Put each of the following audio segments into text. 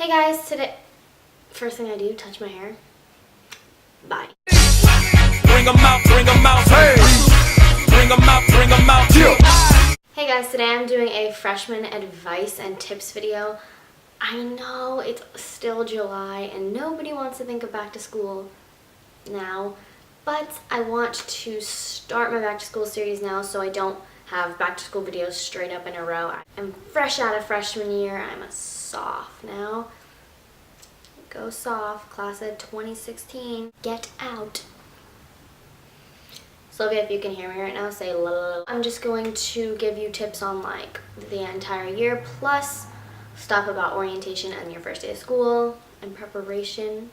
Hey guys, today, first thing I do, touch my hair. Bye. Bring 'em out, hey! Bring 'em out, Hey guys, today I'm doing a freshman advice and tips video. I know it's still July and nobody wants to think of back to school now, but I want to start my back to school series now so I don't have back to school videos straight up in a row. I'm fresh out of freshman year. I'm a soph now. Go soph, class of 2016. Get out. Sylvia, if you can hear me right now, say la. I'm just going to give you tips on like the entire year, plus stuff about orientation and your first day of school and preparation.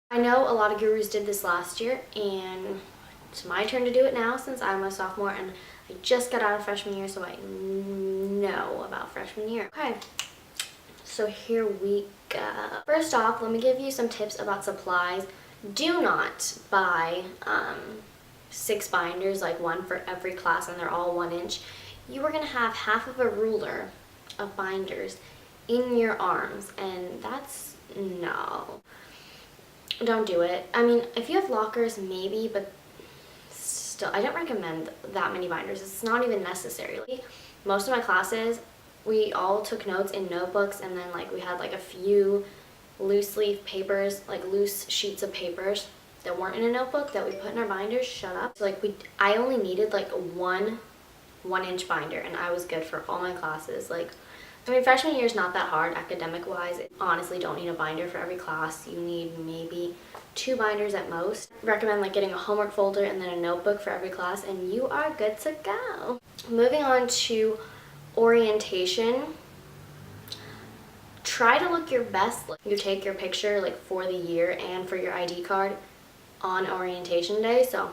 I know a lot of gurus did this last year, and it's my turn to do it now since I'm a sophomore and I just got out of freshman year, so I know about freshman year. Okay, so here we go. First off, let me give you some tips about supplies. Do not buy 6 binders, like one for every class, and they're all 1 inch. You are gonna have half of a ruler of binders in your arms, and that's no. Don't do it. I mean, if you have lockers, maybe, but still, I don't recommend that many binders. It's not even necessary. Like, most of my classes, we all took notes in notebooks, and then like we had like a few loose leaf papers, like loose sheets of papers that weren't in a notebook that we put in our binders. Shut up. So like I only needed like one 1-inch binder, and I was good for all my classes. Like, I mean, freshman year is not that hard academic-wise. Honestly, don't need a binder for every class. You need maybe 2 binders at most. Recommend like getting a homework folder and then a notebook for every class, and you are good to go. Moving on to orientation. Try to look your best. You take your picture like for the year and for your ID card on orientation day, so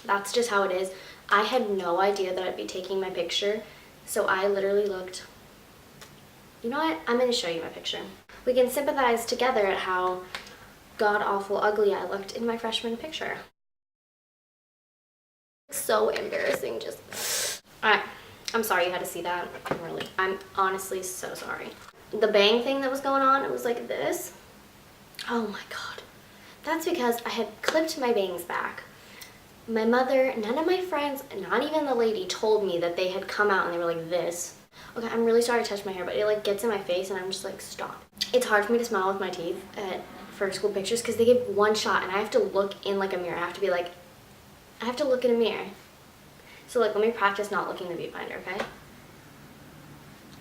that's just how it is. I had no idea that I'd be taking my picture. So I literally looked, you know what, I'm going to show you my picture. We can sympathize together at how god-awful ugly I looked in my freshman picture. So embarrassing, just, alright, I'm sorry you had to see that, I'm honestly so sorry. The bang thing that was going on, it was like this. Oh my god. That's because I had clipped my bangs back. My mother, none of my friends, not even the lady, told me that they had come out and they were like this. Okay, I'm really sorry to touch my hair, but it like gets in my face and I'm just like, stop. It's hard for me to smile with my teeth for school pictures because they give one shot and I have to look in like a mirror. I have to be like, I have to look in a mirror. So like, let me practice not looking in the viewfinder, okay?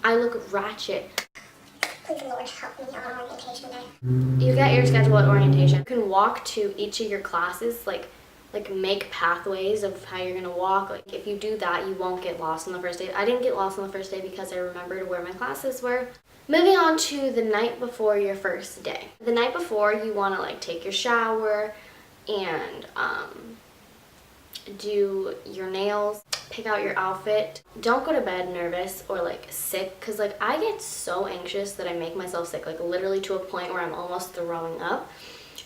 I look ratchet. Please, Lord, help me on orientation day. You get your schedule at orientation. You can walk to each of your classes, like make pathways of how you're gonna walk. Like if you do that, you won't get lost on the first day. I didn't get lost on the first day because I remembered where my classes were. Moving on to the night before your first day. The night before, you wanna like take your shower and do your nails, pick out your outfit. Don't go to bed nervous or like sick, because like I get so anxious that I make myself sick, like literally to a point where I'm almost throwing up.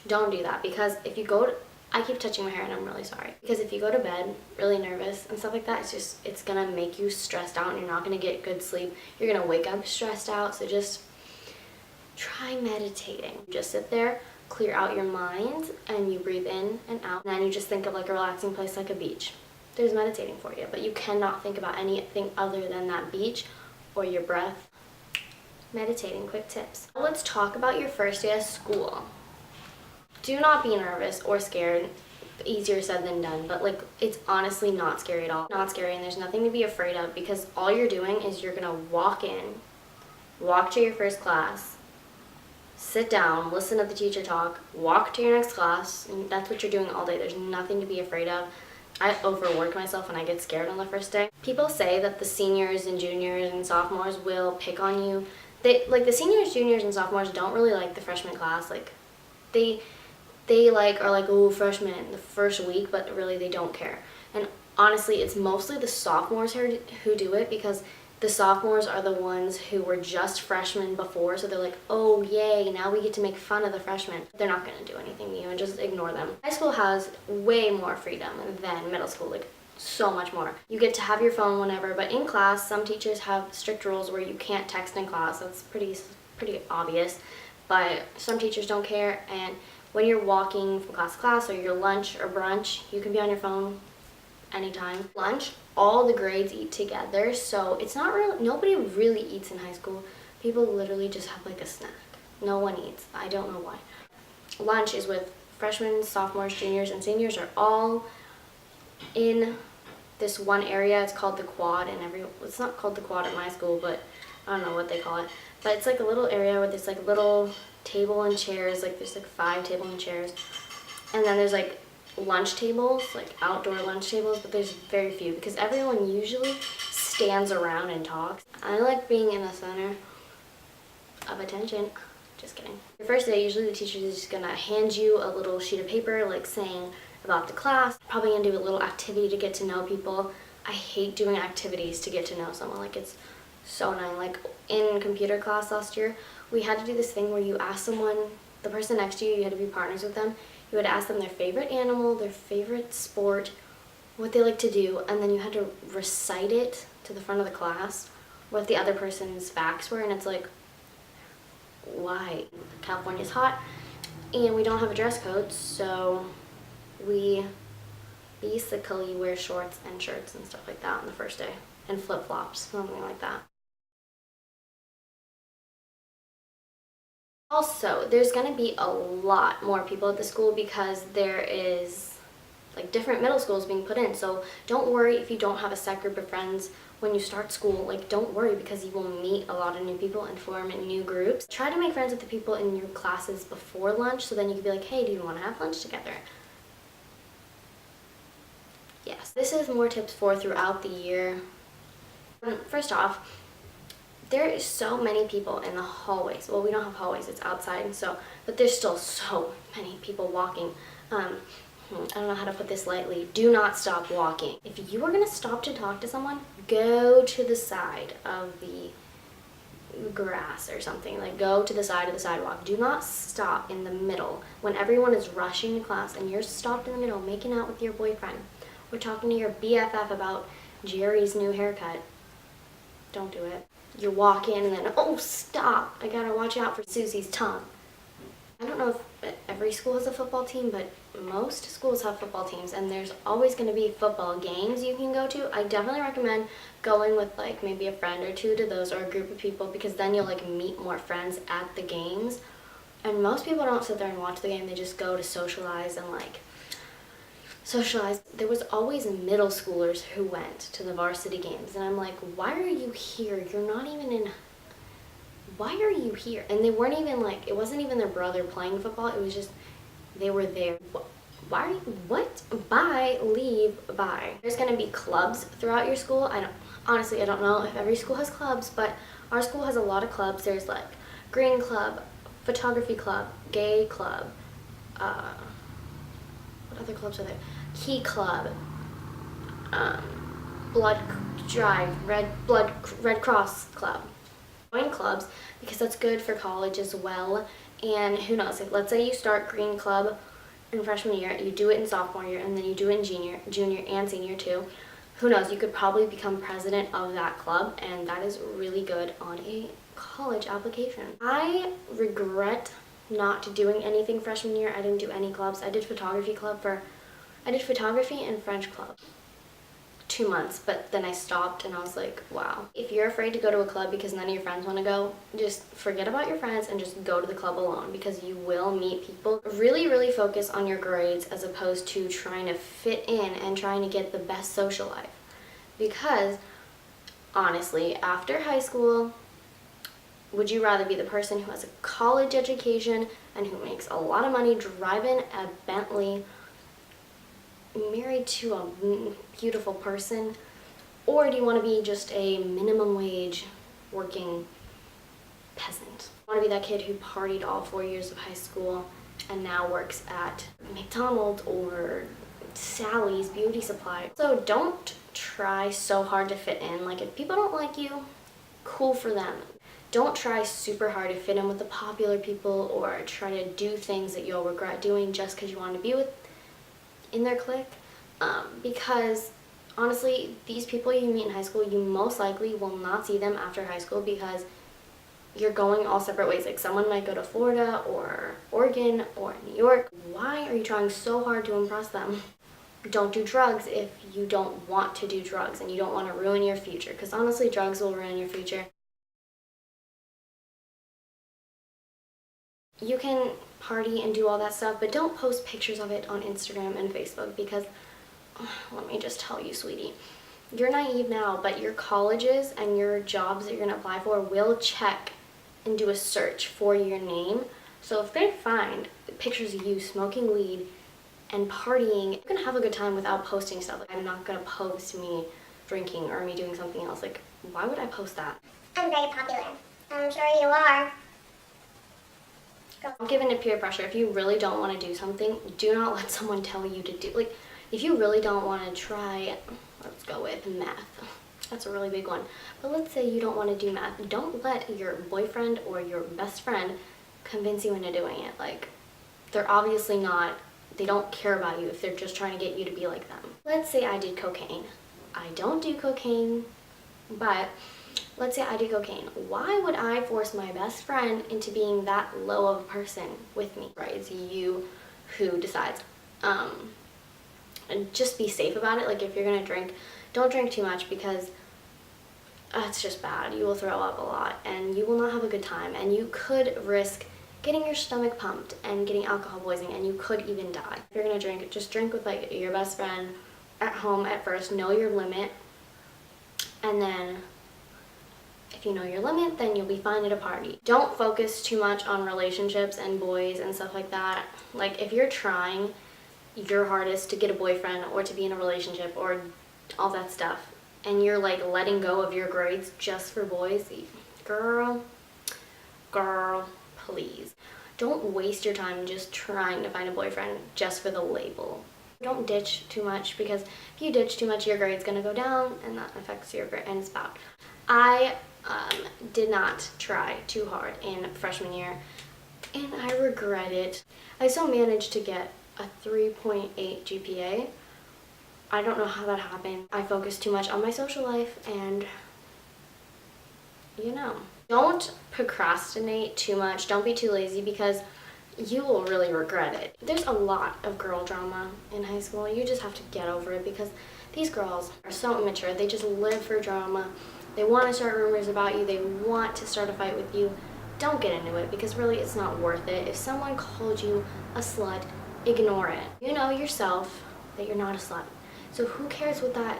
Don't do that, because if you go to, I keep touching my hair and I'm really sorry, because if you go to bed really nervous and stuff like that, it's gonna make you stressed out and you're not gonna get good sleep. You're gonna wake up stressed out. So just try meditating. Just sit there, clear out your mind, and you breathe in and out, and then you just think of like a relaxing place like a beach. There's meditating for you, but you cannot think about anything other than that beach or your breath. Meditating, quick tips. Let's talk about your first day of school. Do not be nervous or scared. Easier said than done, but like it's honestly not scary at all. Not scary, and there's nothing to be afraid of, because all you're doing is you're gonna walk in, walk to your first class, sit down, listen to the teacher talk, walk to your next class, and that's what you're doing all day. There's nothing to be afraid of. I overwork myself and I get scared on the first day. People say that the seniors and juniors and sophomores will pick on you. Like the seniors, juniors, and sophomores don't really like the freshman class. Like they like are like, oh, freshmen the first week, but really they don't care. And honestly, it's mostly the sophomores who do it, because the sophomores are the ones who were just freshmen before, so they're like, oh yay, now we get to make fun of the freshmen. They're not going to do anything to you, and just ignore them. High school has way more freedom than middle school. Like so much more. You get to have your phone whenever, but in class, some teachers have strict rules where you can't text in class. That's pretty obvious, but some teachers don't care. And when you're walking from class to class or your lunch or brunch, you can be on your phone anytime. Lunch, all the grades eat together, so it's not really, nobody really eats in high school. People literally just have like a snack. No one eats. I don't know why. Lunch is with freshmen, sophomores, juniors, and seniors are all in this one area. It's called the quad, and it's not called the quad at my school, but I don't know what they call it. But it's like a little area where there's like little table and chairs, like there's like 5 table and chairs. And then there's like lunch tables, like outdoor lunch tables, but there's very few because everyone usually stands around and talks. I like being in the center of attention. Just kidding. Your first day, usually the teacher is just gonna hand you a little sheet of paper, like saying about the class. Probably gonna do a little activity to get to know people. I hate doing activities to get to know someone. Like, it's so annoying. Like in computer class last year, we had to do this thing where you ask someone, the person next to you, you had to be partners with them. You would ask them their favorite animal, their favorite sport, what they like to do, and then you had to recite it to the front of the class, what the other person's facts were, and it's like, why? California's hot, and we don't have a dress code, so we basically wear shorts and shirts and stuff like that on the first day, and flip-flops, something like that. Also, there's gonna be a lot more people at the school because there is like different middle schools being put in. So don't worry if you don't have a set group of friends when you start school. Like, don't worry because you will meet a lot of new people and form new groups. Try to make friends with the people in your classes before lunch, so then you can be like, hey, do you want to have lunch together? Yes, this is more tips for throughout the year. First off, there is so many people in the hallways. Well, we don't have hallways, it's outside, but there's still so many people walking. I don't know how to put this lightly. Do not stop walking. If you are gonna stop to talk to someone, go to the side of the grass or something. Like, go to the side of the sidewalk. Do not stop in the middle when everyone is rushing to class and you're stopped in the middle making out with your boyfriend or talking to your BFF about Jerry's new haircut. Don't do it. You walk in and then, oh, stop, I gotta watch out for Susie's tongue. I don't know if every school has a football team, but most schools have football teams, and there's always gonna be football games you can go to. I definitely recommend going with like maybe a friend or two to those, or a group of people, because then you'll like meet more friends at the games. And most people don't sit there and watch the game, they just go to socialize and like socialize. There was always middle schoolers who went to the varsity games, and I'm like, why are you here? You're not even in, why are you here? And they weren't even like, it wasn't even their brother playing football, it was just, they were there. Why are you, what? Bye, leave, bye. There's gonna be clubs throughout your school. Honestly, I don't know if every school has clubs, but our school has a lot of clubs. There's like Green Club, Photography Club, Gay Club, what other clubs are there? Key Club, Blood Drive, Red Cross Club. Join clubs because that's good for college as well. And who knows, like, let's say you start Green Club in freshman year, you do it in sophomore year, and then you do it in junior and senior too. Who knows, you could probably become president of that club, and that is really good on a college application. I regret not doing anything freshman year. I didn't do any clubs. I did photography and French club 2 months, but then I stopped and I was like, wow. If you're afraid to go to a club because none of your friends want to go, just forget about your friends and just go to the club alone, because you will meet people. Really focus on your grades as opposed to trying to fit in and trying to get the best social life. Because honestly, after high school, would you rather be the person who has a college education and who makes a lot of money driving a Bentley, married to a beautiful person, or do you want to be just a minimum wage working peasant? I want to be that kid who partied all 4 years of high school and now works at McDonald's or Sally's Beauty Supply. So don't try so hard to fit in. Like, if people don't like you, cool for them. Don't try super hard to fit in with the popular people or try to do things that you'll regret doing just because you want to be in their clique. Because Honestly, these people you meet in high school, you most likely will not see them after high school because you're going all separate ways. Like someone might go to Florida or Oregon or New York. Why are you trying so hard to impress them? Don't do drugs if you don't want to do drugs and you don't want to ruin your future, because honestly, drugs will ruin your future. You can party and do all that stuff, but don't post pictures of it on Instagram and Facebook because, let me just tell you, sweetie, you're naive now, but your colleges and your jobs that you're going to apply for will check and do a search for your name. So if they find pictures of you smoking weed and partying, you're going to have a good time without posting stuff. Like, I'm not going to post me drinking or me doing something else. Like, why would I post that? I'm very popular. I'm sure you are. Don't give in to peer pressure. If you really don't want to do something, do not let someone tell you to do. Like, if you really don't want to try, let's go with math. That's a really big one. But let's say you don't want to do math. Don't let your boyfriend or your best friend convince you into doing it. Like, they're obviously not, they don't care about you if they're just trying to get you to be like them. Let's say I did cocaine. I don't do cocaine, but let's say I did cocaine. Why would I force my best friend into being that low of a person with me? Right? It's you who decides. And just be safe about it. Like, if you're gonna drink, don't drink too much because it's just bad. You will throw up a lot and you will not have a good time, and you could risk getting your stomach pumped and getting alcohol poisoning, and you could even die. If you're gonna drink, just drink with like your best friend at home at first. Know your limit, and then if you know your limit, then you'll be fine at a party. Don't focus too much on relationships and boys and stuff like that. Like, if you're trying your hardest to get a boyfriend or to be in a relationship or all that stuff, and you're like letting go of your grades just for boys, girl, please. Don't waste your time just trying to find a boyfriend just for the label. Don't ditch too much, because if you ditch too much, your grade's gonna go down and that affects your grade, and it's bad. I did not try too hard in freshman year and I regret it. I still managed to get a 3.8 GPA. I don't know how that happened. I focused too much on my social life, and you know. Don't procrastinate too much. Don't be too lazy, because you will really regret it. There's a lot of girl drama in high school. You just have to get over it, because these girls are so immature. They just live for drama. They want to start rumors about you. They want to start a fight with you. Don't get into it, because really it's not worth it. If someone called you a slut, ignore it. You know yourself that you're not a slut. So who cares what that...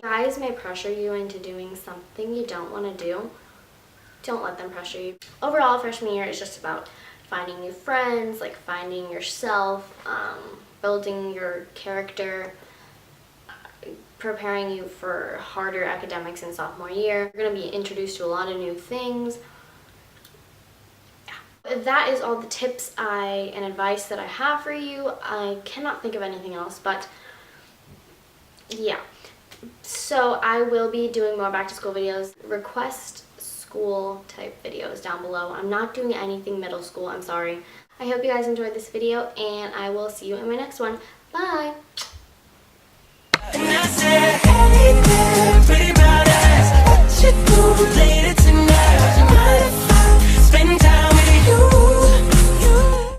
Guys may pressure you into doing something you don't want to do. Don't let them pressure you. Overall, freshman year is just about finding new friends, like finding yourself, building your character, preparing you for harder academics in sophomore year. You're going to be introduced to a lot of new things. Yeah. That is all the tips and advice that I have for you. I cannot think of anything else, but yeah. So I will be doing more back to school videos. Request school type videos down below. I'm not doing anything middle school, I'm sorry. I hope you guys enjoyed this video, and I will see you in my next one. Bye! And I said, hey there, pretty brown eyes, what you do later